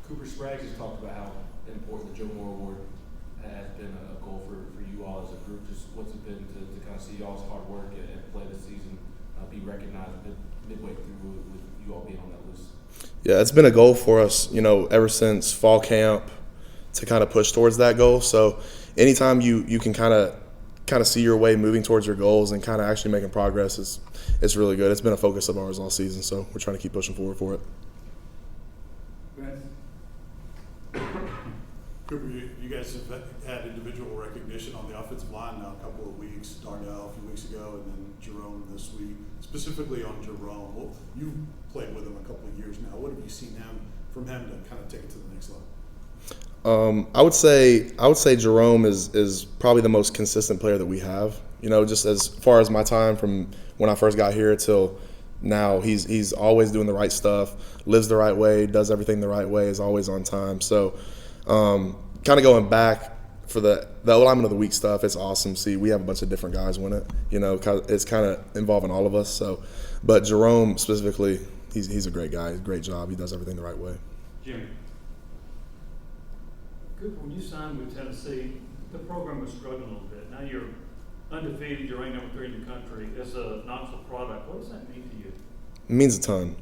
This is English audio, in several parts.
Cooper Spraggs has talked about how important the Joe Moore Award has been a goal for you all as a group. Just what's it been to kind of see y'all's hard work and play this season be recognized midway through with you all being on that list? Yeah, it's been a goal for us, ever since fall camp to kind of push towards that goal. So anytime you can kind of see your way moving towards your goals and kind of actually making progress, it's really good. It's been a focus of ours all season, so we're trying to keep pushing forward for it. Cooper, you guys have had individual recognition on the offensive line now a couple of weeks. Darnell a few weeks ago, and then Jerome this week. Specifically on Jerome, well, you've played with him a couple of years now. What have you seen from him to kind of take it to the next level? I would say Jerome is probably the most consistent player that we have. Just as far as my time from when I first got here till now, he's always doing the right stuff, lives the right way, does everything the right way, is always on time. So kind of going back for the alignment of the week stuff, it's awesome to see. We have a bunch of different guys win it. It's kind of involving all of us. So, but Jerome specifically, he's a great guy. Great job. He does everything the right way. Jimmy. Cooper, when you signed with Tennessee, the program was struggling a little bit. Now you're undefeated. You're ranked number 3 in the country. As a Knoxville product, what does that mean to you? It means a ton.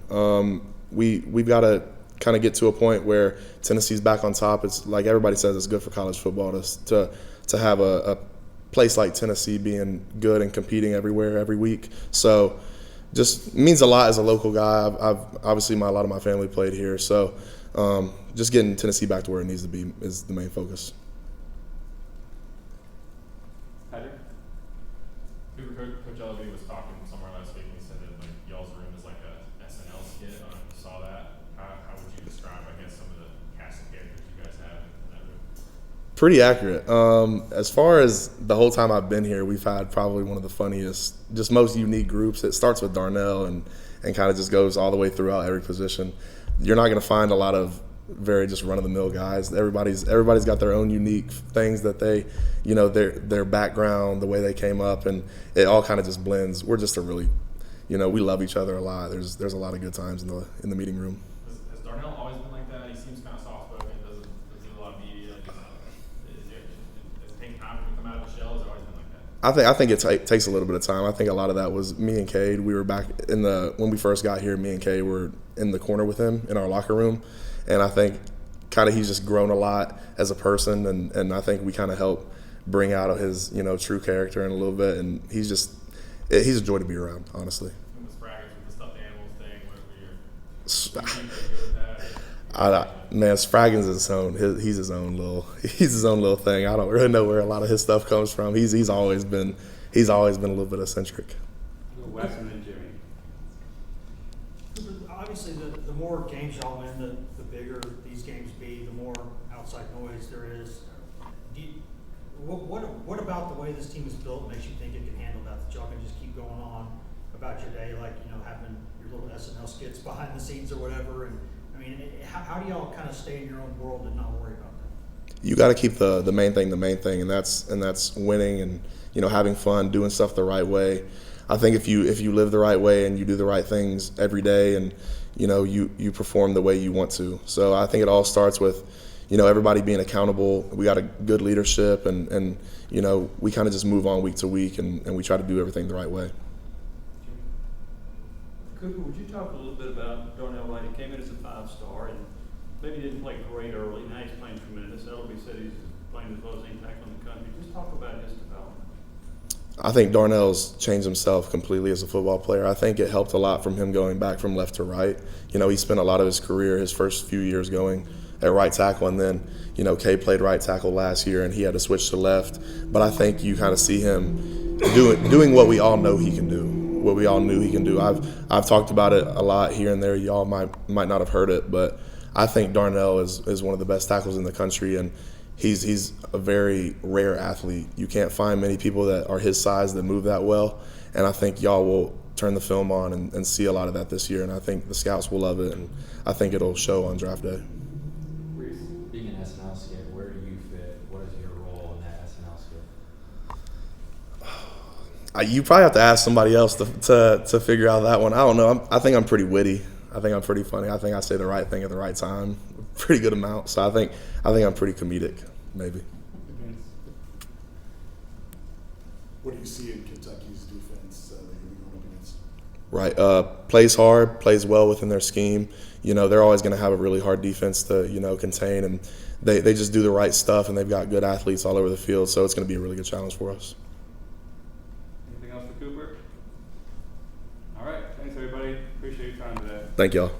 We've got to kind of get to a point where Tennessee's back on top. It's like everybody says, it's good for college football to have a place like Tennessee being good and competing everywhere every week. So just means a lot as a local guy. I've obviously a lot of my family played here, so just getting Tennessee back to where it needs to be is the main focus. Patrick? Coach Ellaby was talking somewhere last week, and he said that y'all's room is like a SNL skit. I don't know if you saw that. How would you describe, I guess, some of the cast of characters you guys have in that room? Pretty accurate. As far as the whole time I've been here, we've had probably one of the funniest, just most unique groups. It starts with Darnell and kind of just goes all the way throughout every position. You're not going to find a lot of very just run-of-the-mill guys. Everybody's got their own unique things that they, their background, the way they came up, and it all kind of just blends. We're just a really, we love each other a lot. There's a lot of good times in the meeting room. Has Darnell always been like that? He seems kind of soft-spoken, doesn't do a lot of media. Has it taken time to come out of the shell? Has it always been like that? I think it takes a little bit of time. I think a lot of that was me and Cade. We were back when we first got here. Me and Cade were in the corner with him in our locker room, and I think kind of he's just grown a lot as a person, and I think we kind of help bring out his true character in a little bit, and he's a joy to be around, honestly. And with Spraggins with the stuffed animals thing, Man, Spraggins is his own. He's his own little thing. I don't really know where a lot of his stuff comes from. He's always been a little bit eccentric. Weston and Jimmy. Obviously, the more games y'all win, the bigger these games be, the more outside noise there is. What about the way this team is built makes you think it can handle that y'all can just keep going on about your day, like having your little SNL skits behind the scenes or whatever? And I mean, how do y'all kind of stay in your own world and not worry about that? You got to keep the main thing, and that's winning and having fun, doing stuff the right way. I think if you live the right way and you do the right things every day, and you perform the way you want to. So I think it all starts with everybody being accountable. We got a good leadership, and we kind of just move on week to week, and we try to do everything the right way. Cooper, would you talk a little bit about Darnell Wright? He came in as a 5-star and maybe didn't play great early. Now he's playing tremendous. Ellaby said he's playing as well as any tackle in the country. Just talk about his development. I think Darnell's changed himself completely as a football player. I think it helped a lot from him going back from left to right. He spent a lot of his career, his first few years going at right tackle, and then, Kay played right tackle last year and he had to switch to left. But I think you kind of see him doing what we all know he can do, what we all knew he can do. I've talked about it a lot here and there. Y'all might not have heard it, but I think Darnell is one of the best tackles in the country, and he's a very rare athlete. You can't find many people that are his size that move that well, and I think y'all will turn the film on and see a lot of that this year, and I think the scouts will love it, and I think it'll show on draft day. Reese, being an SNL skit, where do you fit? What is your role in that SNL skit? You probably have to ask somebody else to figure out that one. I don't know. I think I'm pretty witty. I think I'm pretty funny. I think I say the right thing at the right time. pretty good amount. So I think I'm pretty comedic, maybe. What do you see in Kentucky's defense that you're going up against? Right. Plays hard, plays well within their scheme. You know, they're always going to have a really hard defense to, you know, contain, and they just do the right stuff, and they've got good athletes all over the field, so it's going to be a really good challenge for us. Anything else for Cooper? All right. Thanks, everybody. Appreciate your time today. Thank y'all.